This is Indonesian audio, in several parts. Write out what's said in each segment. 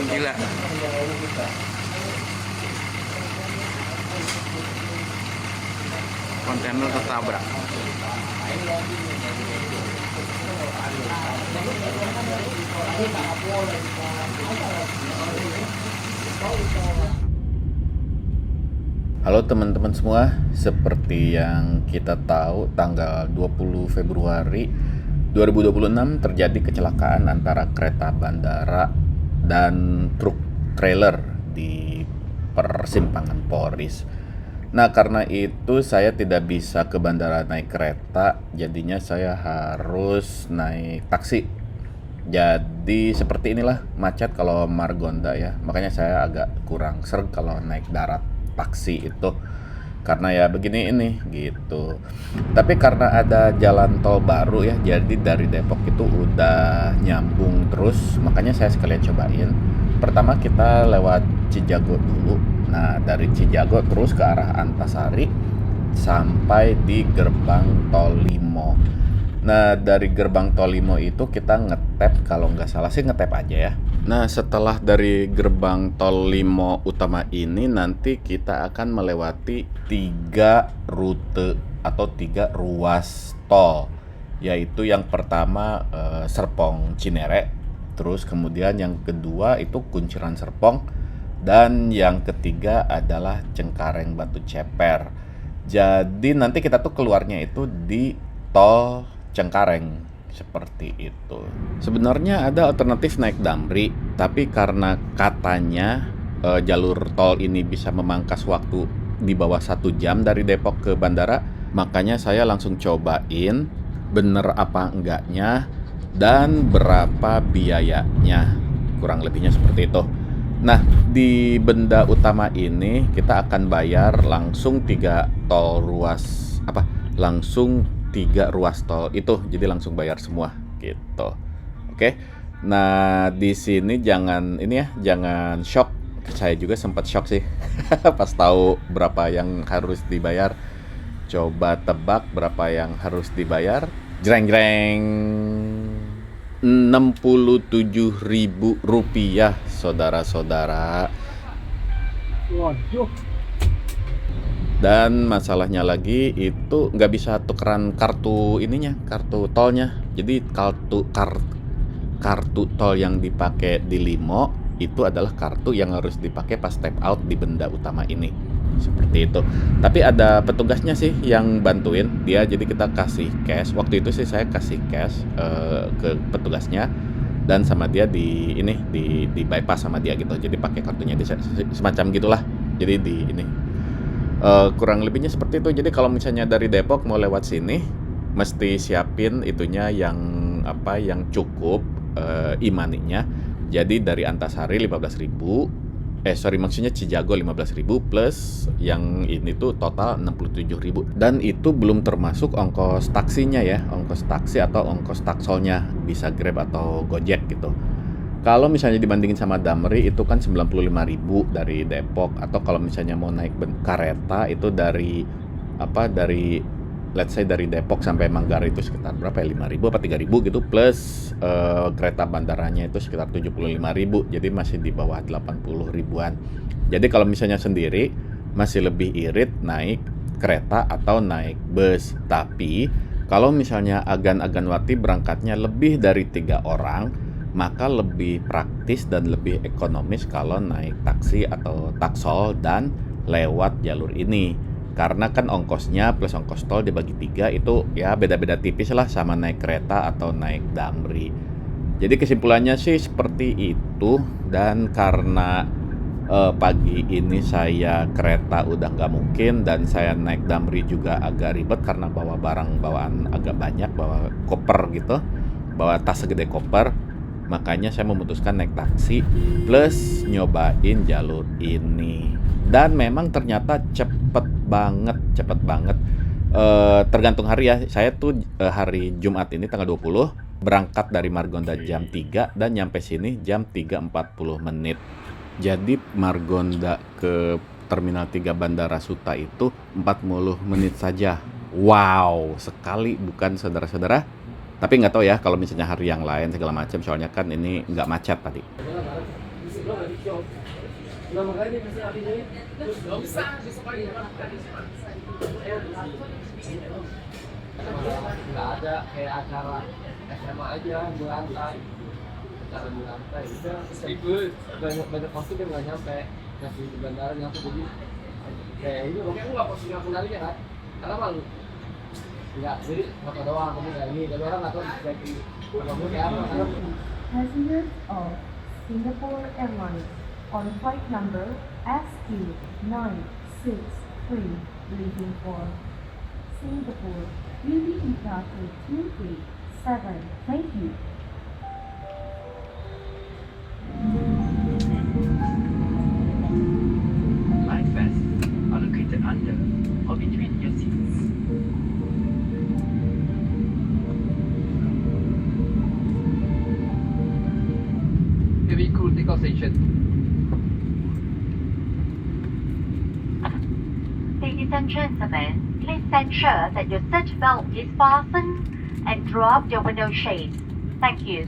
Gila. Kontainer tertabrak. Halo teman-teman semua, seperti yang kita tahu tanggal 20 Februari 2026 terjadi kecelakaan antara kereta bandara dan truk trailer di persimpangan Polris. Nah, karena itu saya tidak bisa ke bandara naik kereta, jadinya saya harus naik taksi. Jadi seperti inilah macet kalau Margonda ya. Makanya saya agak kurang serg kalau naik darat taksi itu. Karena ya begini ini gitu. Tapi karena ada jalan tol baru ya, jadi dari Depok itu udah nyambung terus. Makanya saya sekalian cobain. Pertama kita lewat Cijago dulu. Nah, dari Cijago terus ke arah Antasari sampai di gerbang tol Limo. Nah, dari gerbang tol Limo itu kita ngetap, kalau nggak salah sih ngetap aja ya. Nah, setelah dari gerbang tol Limo utama ini, nanti kita akan melewati 3 rute atau 3 ruas tol. Yaitu yang pertama Serpong Cinere, terus kemudian yang kedua itu Kunciran Serpong, dan yang ketiga adalah Cengkareng Batu Ceper. Jadi nanti kita tuh keluarnya itu di tol Cengkareng seperti itu. Sebenarnya ada alternatif naik Damri, tapi karena katanya jalur tol ini bisa memangkas waktu di bawah 1 jam dari Depok ke bandara, makanya saya langsung cobain bener apa enggaknya dan berapa biayanya. Kurang lebihnya seperti itu. Nah, di benda utama ini kita akan bayar langsung 3 tol ruas langsung 3 ruas tol itu, jadi langsung bayar semua gitu. Oke. Nah, di sini jangan shock. Saya juga sempat shock sih pas tahu berapa yang harus dibayar. Coba tebak berapa yang harus dibayar? Jreng-jreng. Rp67.000, saudara-saudara. Waduh. Dan masalahnya lagi itu nggak bisa tukeran kartu kartu tolnya. Jadi kartu tol yang dipakai di Limo itu adalah kartu yang harus dipakai pas step out di benda utama ini. Seperti itu. Tapi ada petugasnya sih yang bantuin dia, jadi kita kasih cash. Waktu itu sih saya kasih cash ke petugasnya, dan sama dia di bypass sama dia gitu. Jadi pakai kartunya semacam gitulah. Jadi di ini kurang lebihnya seperti itu. Jadi kalau misalnya dari Depok mau lewat sini, mesti siapin itunya yang cukup imaninya. Jadi dari Antasari 15.000, maksudnya Cijago 15.000 plus yang ini tuh total 67.000. Dan itu belum termasuk ongkos taksinya ya, ongkos taksi atau ongkos taksolnya, bisa Grab atau Gojek gitu. Kalau misalnya dibandingin sama Damri itu kan 95.000 dari Depok, atau kalau misalnya mau naik kereta itu dari let's say dari Depok sampai Manggarai itu sekitar berapa ya, 5.000 apa 3.000 gitu, plus kereta bandaranya itu sekitar 75.000, jadi masih di bawah 80 ribuan. Jadi kalau misalnya sendiri masih lebih irit naik kereta atau naik bus. Tapi kalau misalnya Agan-Aganwati berangkatnya lebih dari 3 orang, maka lebih praktis dan lebih ekonomis kalau naik taksi atau taksol dan lewat jalur ini. Karena kan ongkosnya plus ongkos tol dibagi 3 itu ya beda-beda tipis lah sama naik kereta atau naik Damri. Jadi kesimpulannya sih seperti itu. Dan karena pagi ini saya kereta udah nggak mungkin, dan saya naik Damri juga agak ribet karena bawa barang bawaan agak banyak, bawa koper gitu, bawa tas segede koper. Makanya saya memutuskan naik taksi plus nyobain jalur ini. Dan memang ternyata cepet banget. Tergantung hari ya. Saya tuh hari Jumat ini tanggal 20 berangkat dari Margonda jam 3 dan nyampe sini jam 3.40 menit. Jadi Margonda ke Terminal 3 Bandara Suta itu 40 menit saja. Wow, sekali bukan saudara-saudara? Tapi nggak tahu ya kalau misalnya hari yang lain segala macam, soalnya kan ini nggak macet tadi. Nggak ada kayak acara SMA aja berantai, acara berantai udah banyak banyak posting yang nggak nyampe kasih di bandara nyampe, jadi kayak ini oke aku nggak posting aku lagi kan karena malu nggak, jadi foto doang kamu nggak ini, tapi orang nggak tahu jadi kamu kayak apa karena Passengers of Singapore Airlines on flight number SQ963 leaving for Singapore will be departed 287. Thank you. Life vests are located under or between your seats. heavy crew takeoff station. Ladies and gentlemen, please ensure that your seat belt is fastened and drop your window shades. Thank you.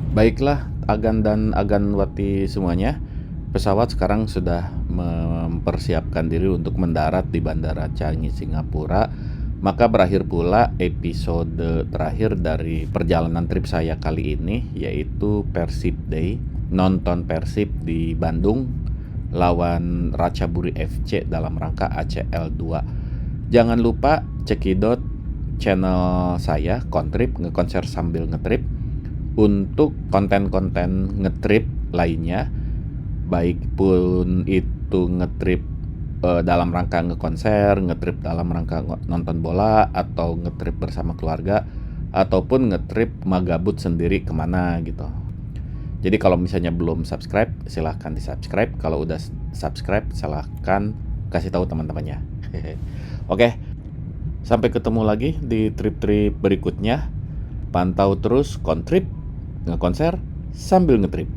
Baiklah, Agan dan Aganwati semuanya, pesawat sekarang sudah mempersiapkan diri untuk mendarat di Bandara Changi, Singapura. Maka berakhir pula episode terakhir dari perjalanan trip saya kali ini, yaitu Persib Day, nonton Persib di Bandung lawan Ratchaburi FC dalam rangka ACL 2. Jangan lupa cekidot channel saya, Kontrip, ngekonser sambil ngetrip, untuk konten-konten ngetrip lainnya, baik pun itu ngetrip dalam rangka ngekonser, ngetrip dalam rangka nonton bola, atau ngetrip bersama keluarga, ataupun ngetrip magabut sendiri kemana gitu. Jadi kalau misalnya belum subscribe, silahkan di subscribe. Kalau udah subscribe, silahkan kasih tahu teman-temannya. Oke, sampai ketemu lagi di trip-trip berikutnya. Pantau terus Kontrip, ngekonser sambil ngetrip.